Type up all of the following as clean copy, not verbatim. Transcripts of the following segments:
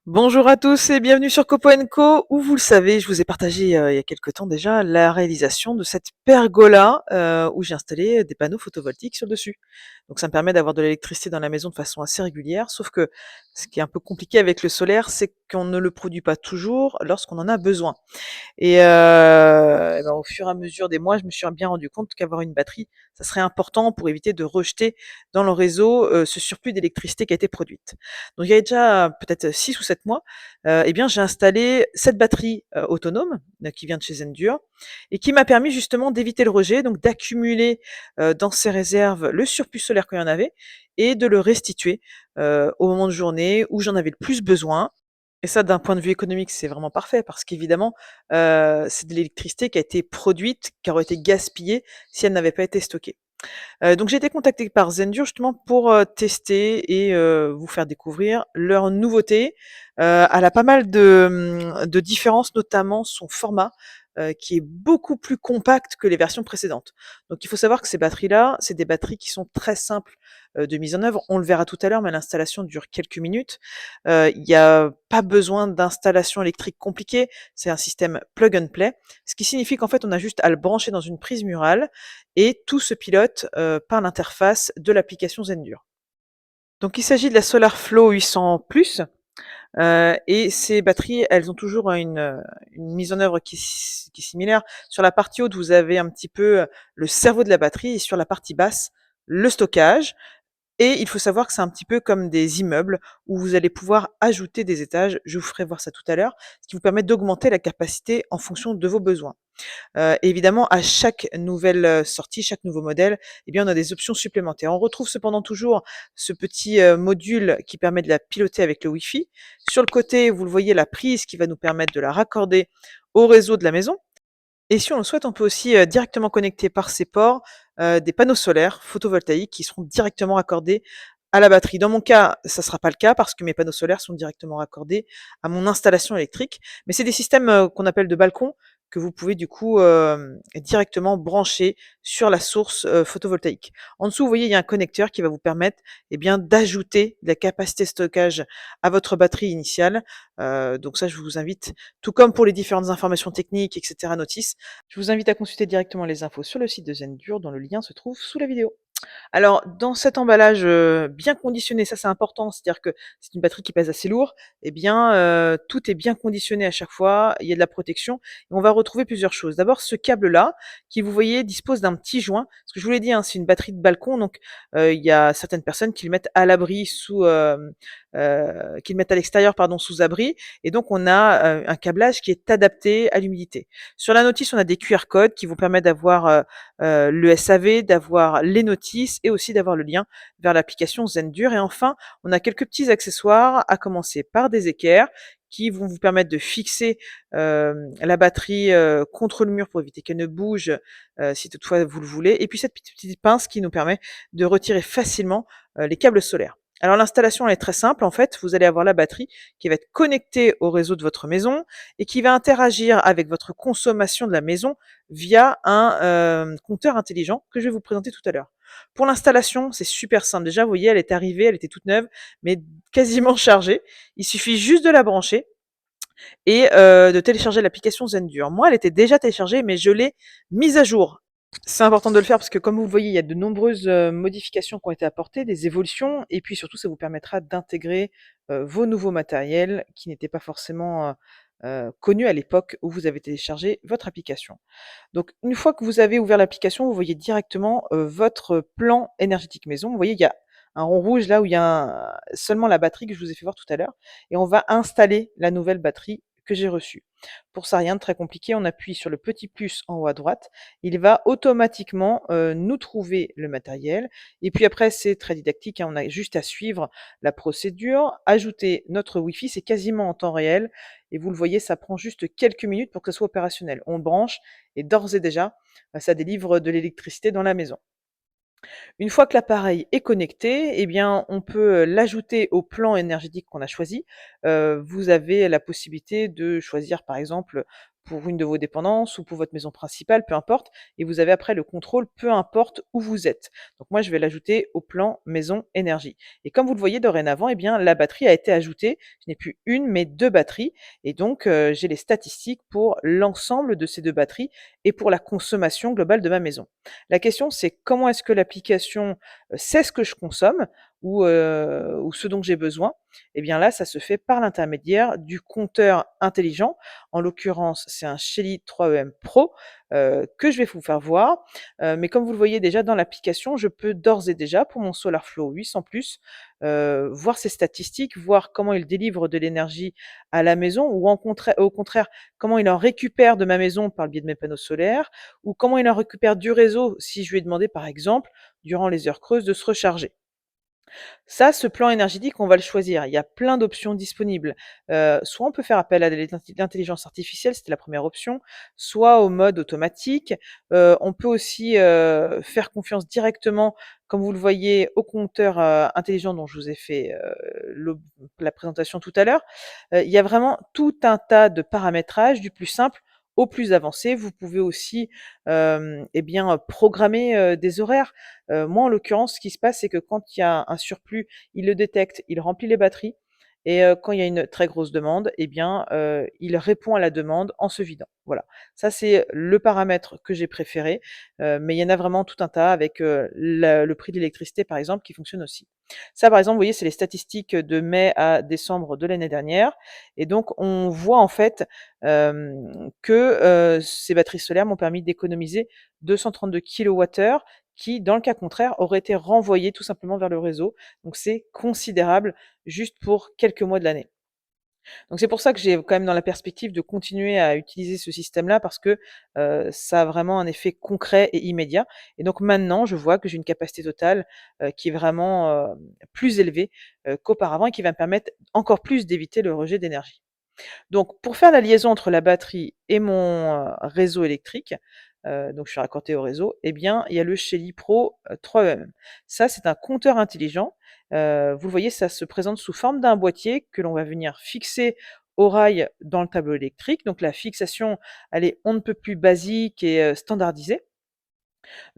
Bonjour à tous et bienvenue sur Copo Co, où vous le savez, je vous ai partagé il y a quelque temps déjà la réalisation de cette pergola où j'ai installé des panneaux photovoltaïques sur le dessus. Donc ça me permet d'avoir de l'électricité dans la maison de façon assez régulière, sauf que ce qui est un peu compliqué avec le solaire, c'est qu'on ne le produit pas toujours lorsqu'on en a besoin. Et ben, au fur et à mesure des mois, je me suis bien rendu compte qu'avoir une batterie, ça serait important pour éviter de rejeter dans le réseau, ce surplus d'électricité qui a été produite. Donc il y a déjà peut-être 6 ou 7 mois, et bien j'ai installé cette batterie, autonome, qui vient de chez Zendur et qui m'a permis justement d'éviter le rejet, donc d'accumuler, dans ces réserves le surplus solaire qu'il y en avait et de le restituer, au moment de journée où j'en avais le plus besoin. Et ça, d'un point de vue économique, c'est vraiment parfait parce qu'évidemment, c'est de l'électricité qui a été produite, qui aurait été gaspillée si elle n'avait pas été stockée. Donc j'ai été contactée par Zendur justement pour, tester et vous faire découvrir leur nouveauté. Elle a pas mal de différences, notamment son format, qui est beaucoup plus compact que les versions précédentes. Donc il faut savoir que ces batteries-là, c'est des batteries qui sont très simples, de mise en œuvre. On le verra tout à l'heure, mais l'installation dure quelques minutes. Il y a pas besoin d'installation électrique compliquée, c'est un système plug and play, ce qui signifie qu'en fait, on a juste à le brancher dans une prise murale et tout se pilote, par l'interface de l'application Zendur. Donc il s'agit de la SolarFlow 800+, et ces batteries, elles ont toujours une mise en œuvre qui est similaire. Sur la partie haute, vous avez un petit peu, le cerveau de la batterie et sur la partie basse, le stockage. Et il faut savoir que c'est un petit peu comme des immeubles où vous allez pouvoir ajouter des étages, je vous ferai voir ça tout à l'heure, ce qui vous permet d'augmenter la capacité en fonction de vos besoins. Évidemment, à chaque nouvelle, sortie, chaque nouveau modèle, eh bien, on a des options supplémentaires. On retrouve cependant toujours ce petit, module qui permet de la piloter avec le Wi-Fi. Sur le côté, vous le voyez, la prise qui va nous permettre de la raccorder au réseau de la maison. Et si on le souhaite, on peut aussi, directement connecter par ces ports, des panneaux solaires photovoltaïques qui seront directement raccordés à la batterie. Dans mon cas, ça ne sera pas le cas parce que mes panneaux solaires sont directement raccordés à mon installation électrique, mais c'est des systèmes, qu'on appelle de balcon, que vous pouvez du coup, directement brancher sur la source, photovoltaïque. En dessous, vous voyez, il y a un connecteur qui va vous permettre, eh bien, d'ajouter de la capacité stockage à votre batterie initiale. Donc ça, je vous invite, tout comme pour les différentes informations techniques et cetera notices, je vous invite à consulter directement les infos sur le site de Zendur dont le lien se trouve sous la vidéo. Alors, dans cet emballage, bien conditionné, ça c'est important, c'est-à-dire que c'est une batterie qui pèse assez lourd, eh bien, tout est bien conditionné à chaque fois, il y a de la protection et on va retrouver plusieurs choses. D'abord, ce câble-là, qui vous voyez dispose d'un petit joint, parce que je vous l'ai dit, hein, c'est une batterie de balcon, donc il y a certaines personnes qui le mettent à l'abri sous, qui le mettent à l'extérieur, pardon, sous abri et donc on a, un câblage qui est adapté à l'humidité. Sur la notice, on a des QR codes qui vous permettent d'avoir, le SAV, d'avoir les notices et aussi d'avoir le lien vers l'application Zendur. Et enfin, on a quelques petits accessoires, à commencer par des équerres qui vont vous permettre de fixer la batterie contre le mur pour éviter qu'elle ne bouge si toutefois vous le voulez. Et puis cette petite pince qui nous permet de retirer facilement les câbles solaires. Alors l'installation elle est très simple en fait, vous allez avoir la batterie qui va être connectée au réseau de votre maison et qui va interagir avec votre consommation de la maison via un compteur intelligent que je vais vous présenter tout à l'heure. Pour l'installation, c'est super simple. Déjà, vous voyez, elle est arrivée, elle était toute neuve, mais quasiment chargée. Il suffit juste de la brancher et de télécharger l'application Zendur. Moi, elle était déjà téléchargée, mais je l'ai mise à jour. C'est important de le faire parce que comme vous le voyez, il y a de nombreuses, modifications qui ont été apportées, des évolutions et puis surtout ça vous permettra d'intégrer, vos nouveaux matériels qui n'étaient pas forcément, connus à l'époque où vous avez téléchargé votre application. Donc une fois que vous avez ouvert l'application, vous voyez directement, votre plan énergétique maison. Vous voyez, il y a un rond rouge là où il y a seulement la batterie que je vous ai fait voir tout à l'heure et on va installer la nouvelle batterie que j'ai reçue. Pour ça, rien de très compliqué, on appuie sur le petit plus en haut à droite, il va automatiquement, nous trouver le matériel et puis après c'est très didactique, hein, on a juste à suivre la procédure, ajouter notre Wi-Fi, c'est quasiment en temps réel et vous le voyez, ça prend juste quelques minutes pour que ce soit opérationnel. On branche et d'ores et déjà, ça délivre de l'électricité dans la maison. Une fois que l'appareil est connecté, eh bien, on peut, l'ajouter au plan énergétique qu'on a choisi. Vous avez la possibilité de choisir, par exemple, pour une de vos dépendances ou pour votre maison principale, peu importe, et vous avez après le contrôle, peu importe où vous êtes. Donc moi, je vais l'ajouter au plan maison énergie. Et comme vous le voyez dorénavant, eh bien, la batterie a été ajoutée. Je n'ai plus une, mais deux batteries. Et donc, j'ai les statistiques pour l'ensemble de ces deux batteries et pour la consommation globale de ma maison. La question, c'est comment est-ce que l'application sait ce que je consomme ou ce dont j'ai besoin? Eh bien là, ça se fait par l'intermédiaire du compteur intelligent. En l'occurrence, c'est un Shelly 3EM Pro que je vais vous faire voir. Mais comme vous le voyez déjà dans l'application, je peux d'ores et déjà, pour mon SolarFlow 800+, voir ses statistiques, voir comment il délivre de l'énergie à la maison ou au contraire, comment il en récupère de ma maison par le biais de mes panneaux solaires ou comment il en récupère du réseau si je lui ai demandé, par exemple, durant les heures creuses, de se recharger. Ça, ce plan énergétique, on va le choisir. Il y a plein d'options disponibles. Soit on peut faire appel à de l'intelligence artificielle, c'était la première option, soit au mode automatique. On peut aussi, faire confiance directement, comme vous le voyez, au compteur, intelligent dont je vous ai fait, la présentation tout à l'heure. Il y a vraiment tout un tas de paramétrages, du plus simple au plus avancé. Vous pouvez aussi, eh bien, programmer, des horaires. Moi, en l'occurrence, ce qui se passe, c'est que quand il y a un surplus, il le détecte, il remplit les batteries et quand il y a une très grosse demande, eh bien, il répond à la demande en se vidant. Voilà. Ça, c'est le paramètre que j'ai préféré, mais il y en a vraiment tout un tas avec, le prix de l'électricité, par exemple, qui fonctionne aussi. Ça, par exemple, vous voyez, c'est les statistiques de mai à décembre de l'année dernière et donc on voit en fait, que, ces batteries solaires m'ont permis d'économiser 232 kWh qui, dans le cas contraire, auraient été renvoyés tout simplement vers le réseau. Donc c'est considérable juste pour quelques mois de l'année. Donc c'est pour ça que j'ai quand même dans la perspective de continuer à utiliser ce système-là parce que, ça a vraiment un effet concret et immédiat et donc maintenant je vois que j'ai une capacité totale, qui est vraiment, plus élevée, qu'auparavant et qui va me permettre encore plus d'éviter le rejet d'énergie. Donc pour faire la liaison entre la batterie et mon, réseau électrique, donc je suis raccordée au réseau, eh bien, il y a le Shelly Pro, 3EM. Ça, c'est un compteur intelligent. Vous le voyez, ça se présente sous forme d'un boîtier que l'on va venir fixer au rail dans le tableau électrique. Donc la fixation, elle est on ne peut plus basique et standardisée.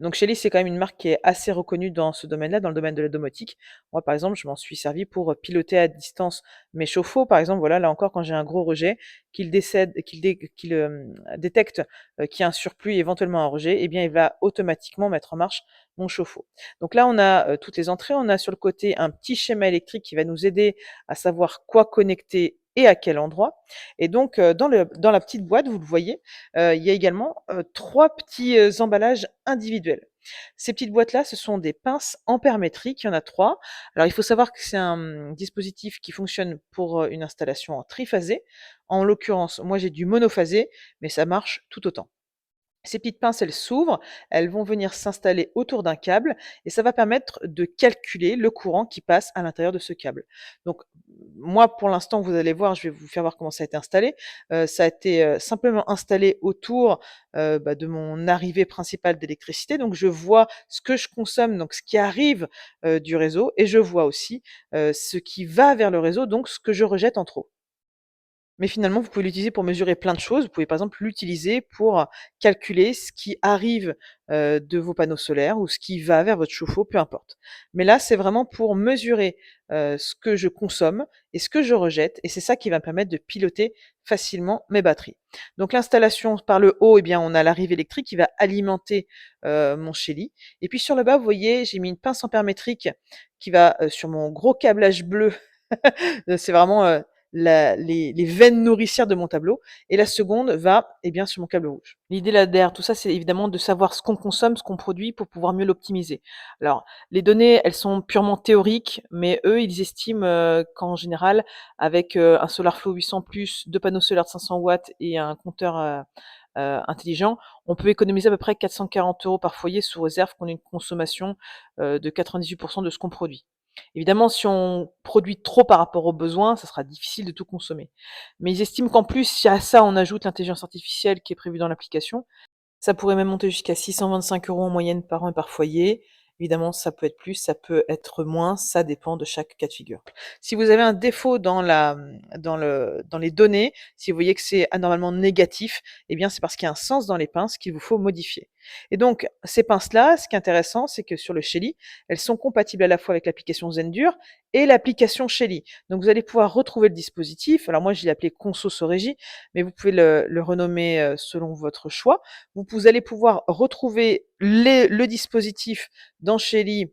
Donc Shelly, c'est quand même une marque qui est assez reconnue dans ce domaine-là, dans le domaine de la domotique. Moi, par exemple, je m'en suis servi pour, piloter à distance mes chauffe-eau, par exemple. Voilà, là encore, quand j'ai un gros rejet, qu'il détecte, qu'il y a un surplus, éventuellement un rejet, eh bien, il va automatiquement mettre en marche mon chauffe-eau. Donc là, on a, toutes les entrées. On a sur le côté un petit schéma électrique qui va nous aider à savoir quoi connecter et à quel endroit. Et donc, dans la petite boîte, vous le voyez, il y a également, 3 petits, emballages individuels. Ces petites boîtes-là, ce sont des pinces ampères-métriques, il y en a 3. Alors il faut savoir que c'est un, dispositif qui fonctionne pour, une installation en triphasé. En l'occurrence, moi j'ai du monophasé, mais ça marche tout autant. Ces petites pinces, elles s'ouvrent, elles vont venir s'installer autour d'un câble et ça va permettre de calculer le courant qui passe à l'intérieur de ce câble. Donc moi, pour l'instant, vous allez voir, je vais vous faire voir comment ça a été installé. Ça a été, simplement installé autour, de mon arrivée principale d'électricité. Donc je vois ce que je consomme, donc ce qui arrive, du réseau et je vois aussi, ce qui va vers le réseau, donc ce que je rejette en trop. Mais finalement, vous pouvez l'utiliser pour mesurer plein de choses. Vous pouvez par exemple l'utiliser pour calculer ce qui arrive, de vos panneaux solaires ou ce qui va vers votre chauffe-eau, peu importe. Mais là, c'est vraiment pour mesurer, ce que je consomme et ce que je rejette et c'est ça qui va me permettre de piloter facilement mes batteries. Donc l'installation par le haut, eh bien, on a l'arrivée électrique qui va alimenter, mon Shelly et puis sur le bas, vous voyez, j'ai mis une pince ampère-métrique qui va, sur mon gros câblage bleu. C'est vraiment, les veines nourricières de mon tableau et la seconde va, eh bien, sur mon câble rouge. L'idée là derrière tout ça, c'est évidemment de savoir ce qu'on consomme, ce qu'on produit pour pouvoir mieux l'optimiser. Alors, les données, elles sont purement théoriques, mais eux, ils estiment, qu'en général, avec, un SolarFlow 800+, 2 panneaux solaires de 500 watts et un compteur, intelligent, on peut économiser à peu près 440 € par foyer sous réserve qu'on ait une consommation, de 98 de ce qu'on produit. Évidemment, si on produit trop par rapport aux besoins, ça sera difficile de tout consommer. Mais ils estiment qu'en plus, si à ça on ajoute l'intelligence artificielle qui est prévue dans l'application, ça pourrait même monter jusqu'à 625 € en moyenne par an et par foyer. Évidemment, ça peut être plus, ça peut être moins, ça dépend de chaque cas de figure. Si vous avez un défaut dans dans les données, si vous voyez que c'est anormalement négatif, eh bien, c'est parce qu'il y a un sens dans les pinces qu'il vous faut modifier. Et donc, ces pinces-là, ce qui est intéressant, c'est que sur le Shelly, elles sont compatibles à la fois avec l'application Zendur et l'application Shelly. Donc, vous allez pouvoir retrouver le dispositif. Alors, moi, je l'ai appelé Conso Sorégie, mais vous pouvez le renommer selon votre choix. Vous allez pouvoir retrouver le dispositif dans Shelly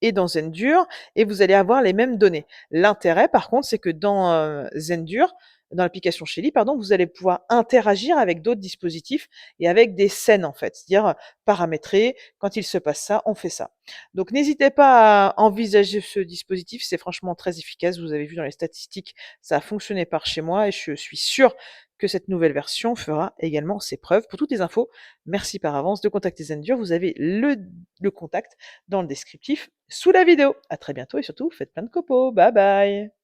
et dans Zendur, et vous allez avoir les mêmes données. L'intérêt, par contre, c'est que dans Zendur, dans l'application Shelly, pardon, vous allez pouvoir interagir avec d'autres dispositifs et avec des scènes, en fait. C'est-à-dire paramétrer, quand il se passe ça, on fait ça. Donc n'hésitez pas à envisager ce dispositif, c'est franchement très efficace. Vous avez vu dans les statistiques, ça a fonctionné par chez moi et je suis sûre que cette nouvelle version fera également ses preuves. Pour toutes les infos, merci par avance de contacter Zendur. Vous avez le contact dans le descriptif sous la vidéo. À très bientôt et surtout, faites plein de copeaux. Bye bye!